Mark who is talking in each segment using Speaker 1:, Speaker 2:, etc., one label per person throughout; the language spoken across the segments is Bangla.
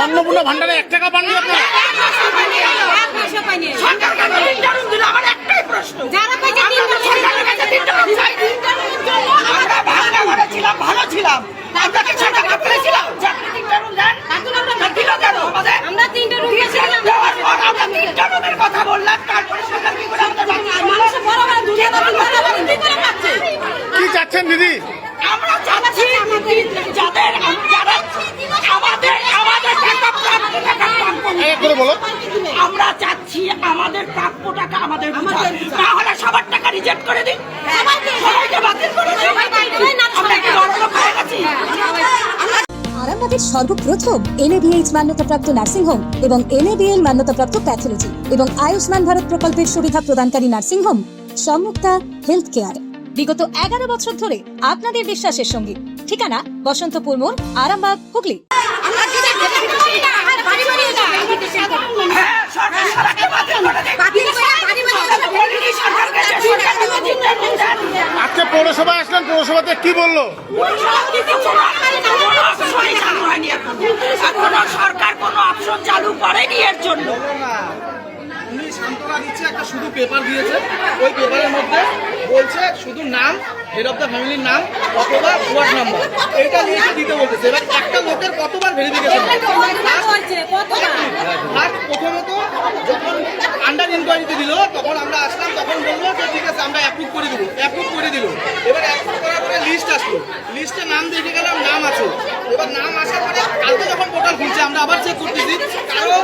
Speaker 1: অন্নপূর্ণা ভান্ডারে 1 টাকা পাননি আপনারা?
Speaker 2: সরকার কেন 3টা রুম দিল? আমার একটাই প্রশ্ন। সরকারের কাছে 3টা রুম চাই। আমরা ভাঙা ঘরে ছিলাম, ভালো ছিলাম। আমরা কি সরকারকে বলেছিলাম যে আপনি 3টা রুম দেন? দিল কেন আমাদের?
Speaker 3: আমরা 3টা রুম দিয়েছিলাম।
Speaker 2: আমরা 3টা রুমের কথা বললাম, তারপরে সরকার কি করে আমাদের বাকি
Speaker 3: মানুষ বড় বড় দুনিয়া কি করে পাচ্ছে?
Speaker 1: কি চাচ্ছেন দিদি?
Speaker 2: আমরা চাচ্ছি যাদের যারা আমাদের টাকা প্রাপ্য টাকা প্রাপ্য
Speaker 1: করে বলো।
Speaker 2: আমরা চাচ্ছি আমাদের প্রাপ্য টাকা আমাদের বুঝায়। না হলে সবার টাকা রিজেক্ট করে দিন, সবাইকে বাতিল করে দিন। আমরা কি বড়লোক হয়ে গেছি?
Speaker 4: আরামবাগের সর্বপ্রথম NABH মান্যতাপ্রাপ্ত নার্সিং হোম এবং NABL মান্যতাপ্রাপ্ত প্যাথোলজি এবং আয়ুষ্মান ভারত প্রকল্পের সুবিধা প্রদানকারী নার্সিং হোম সম্মুক্তা হেলথ কেয়ার বিগত 11 বছর ধরে আপনাদের বিশ্বাসের সঙ্গী। ঠিকানা বসন্তপুর মোড়, আরামবাগ, হুগলি।
Speaker 1: আজকে পৌরসভায় আসলেন, পৌরসভাতে কি বললো?
Speaker 2: সরকার কোনো অপশন চালু করেনি এর জন্য।
Speaker 5: উনি সান্ত্বনা দিচ্ছে, একটা শুধু পেপার দিয়েছে, ওই পেপারের মধ্যে বলছে শুধু নাম, হেড অফ দ্য ফ্যামিলির নাম অথবা ওয়ার্ড নাম্বার, এইটা লিখে দিতে বলতেছে। এবার একটা লোকের কতবার ভেরিফিকেশন? প্রথমত যখন আন্ডার ইনকোয়ারিতে দিল তখন আমরা আসলাম, তখন বললো যে ঠিক আছে আমরা অ্যাপ্রুভ করে দিব, অ্যাপ্রুভ করে দিল। এবার অ্যাপ্রুভ করার পরে লিস্ট আসলো, লিস্টে নাম দেখে গেলাম নাম আছে। এবার নাম আসার পরে কালকে যখন পোর্টাল খুলছে আমরা আবার চেক করতেছি, কারো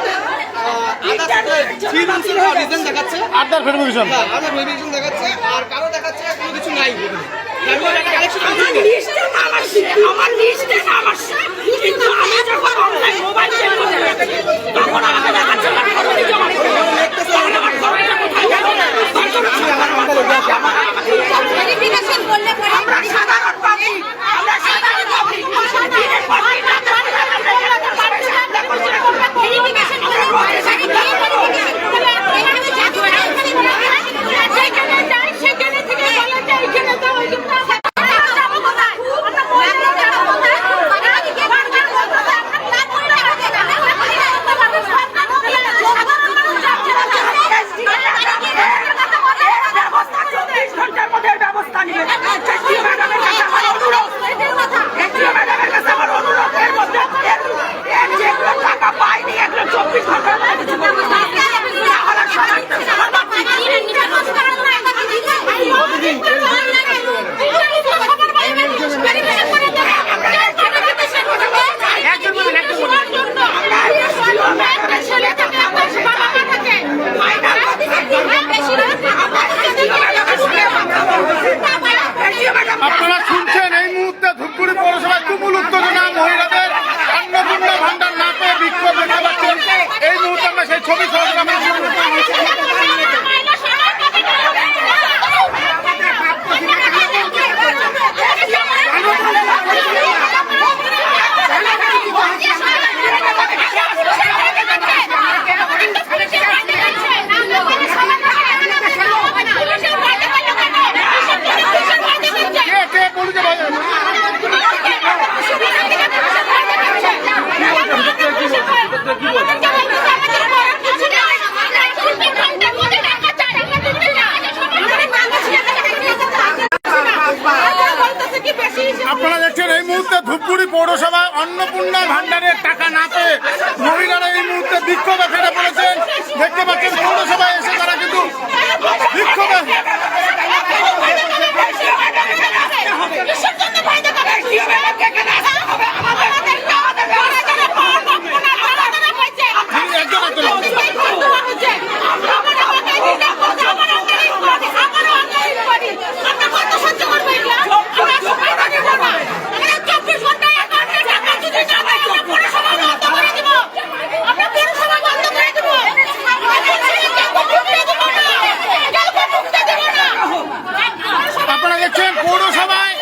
Speaker 5: দেখাচ্ছে,
Speaker 1: আদার ভেরিফিকেশন
Speaker 5: দেখাচ্ছে, আর কারো দেখাচ্ছে কোনো কিছু নাই।
Speaker 2: আমার লিস্টে নাম আসছে, কিন্তু আমি যখন অনলাইন মোবাইল চেক করতে তখন আমাকে দেখাচ্ছে আমার খরচে জমা করে। তখন আমার খরচটা কোথায় গেল?
Speaker 3: ভেরিফিকেশন করলে পরে
Speaker 2: আমরা সাধারণ পাবলিক, আমরা সাধারণ পাবলিক দিনের পর দিন
Speaker 3: ভেরিফিকেশন সেখানে থেকে বলা যায় এখানে তো ওই কিন্তু
Speaker 1: আপনারা শুনছেন এই মুহূর্তে ধূপগুড়ি পৌরসভায় তুমুল উত্তেজনা, মহিলাদের অন্নপূর্ণা ভান্ডার না পেয়ে বিক্ষোভ দেখতে পাচ্ছেন। এই মুহূর্তে আমরা সেই ছবি আপনারা দেখছেন এই মুহূর্তে ধূপগুড়ি পৌরসভায় অন্নপূর্ণা ভান্ডারের টাকা না পেয়ে মহিলারা এই মুহূর্তে বিক্ষোভে ফেলে পড়েছেন। দেখতে পাচ্ছেন পৌরসভায় এসে তারা কিন্তু বিক্ষোভে আপনারা দেখছেন পৌরসভায়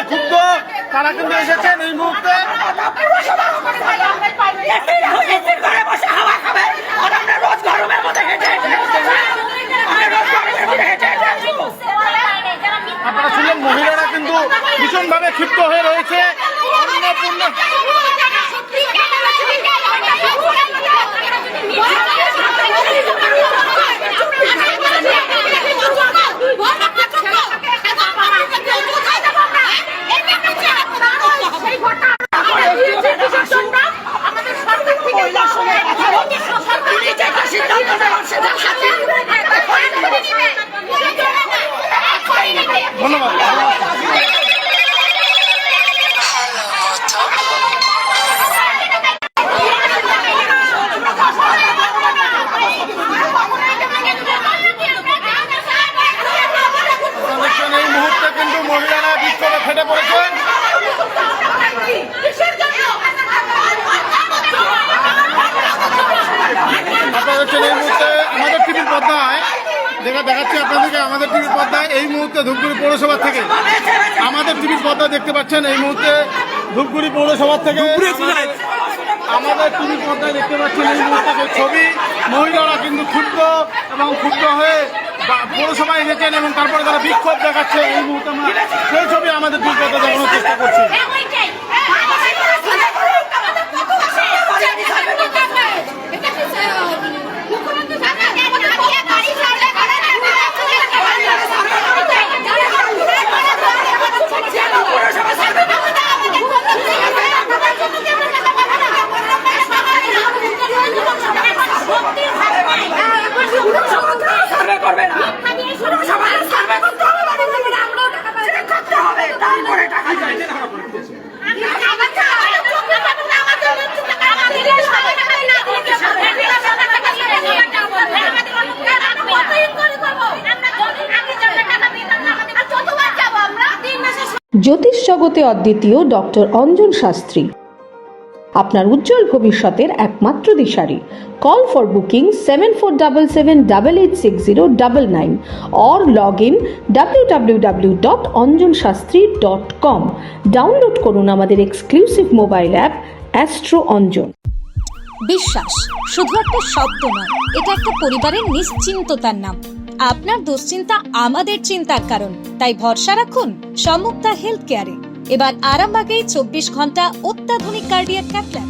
Speaker 1: ক্ষুব্ধ, তারা কিন্তু এসেছেন এই মুহূর্তে। আপনারা শুনলেন মহিলারা কিন্তু ভীষণভাবে ক্ষিপ্ত হয়ে রয়েছে। অন্নপূর্ণা ধন্যবাদ। এই মুহূর্তে কিন্তু মহিলারা বিক্ষোভে ফেটে পড়েছেন। আপনারা দেখছেন এই মুহূর্তে আমাদের টিভির পর্দায় দেখাচ্ছি আপনাদেরকে, আমাদের টিভির পর্দায় এই মুহূর্তে ধূপগুড়ি পৌরসভা থেকে আমাদের টিভির পর্দায় দেখতে পাচ্ছেন এই মুহূর্তে ধূপগুড়ি পৌরসভা থেকে আমাদের টিভির পর্দায় দেখতে পাচ্ছেন এই মুহূর্তে যে ছবি, মহিলারা কিন্তু ক্ষুব্ধ এবং ক্ষুব্ধ হয়ে পৌরসভায় এসেছেন এবং তারপরে তারা বিক্ষোভ দেখাচ্ছে। এই মুহূর্তে আমরা সেই ছবি আমাদের টিভির পর্দায় দেখানোর চেষ্টা করছি।
Speaker 6: জ্যোতিষ জগতে অদ্বিতীয় ডক্টর অঞ্জন শাস্ত্রী আপনার উজ্জ্বল ভবিষ্যতের একমাত্র দিশারি। Call for booking 7477886099 or log in www.anjanshastri.com। Download করুন আমাদের exclusive mobile app Astro Anjan.
Speaker 4: বিশ্বাস শুধু একটা শব্দ নয়, এটা একটা পরিবারের নিশ্চিন্ততার নাম। আপনার দুশ্চিন্তা আমাদের চিন্তার কারণ, তাই ভরসা রাখুন সম্মুক্তা হেলথ কেয়ারে। এবার আরামবাগে 24 ঘন্টা অত্যাধুনিক কার্ডিয়াক ক্যাথল্যাব।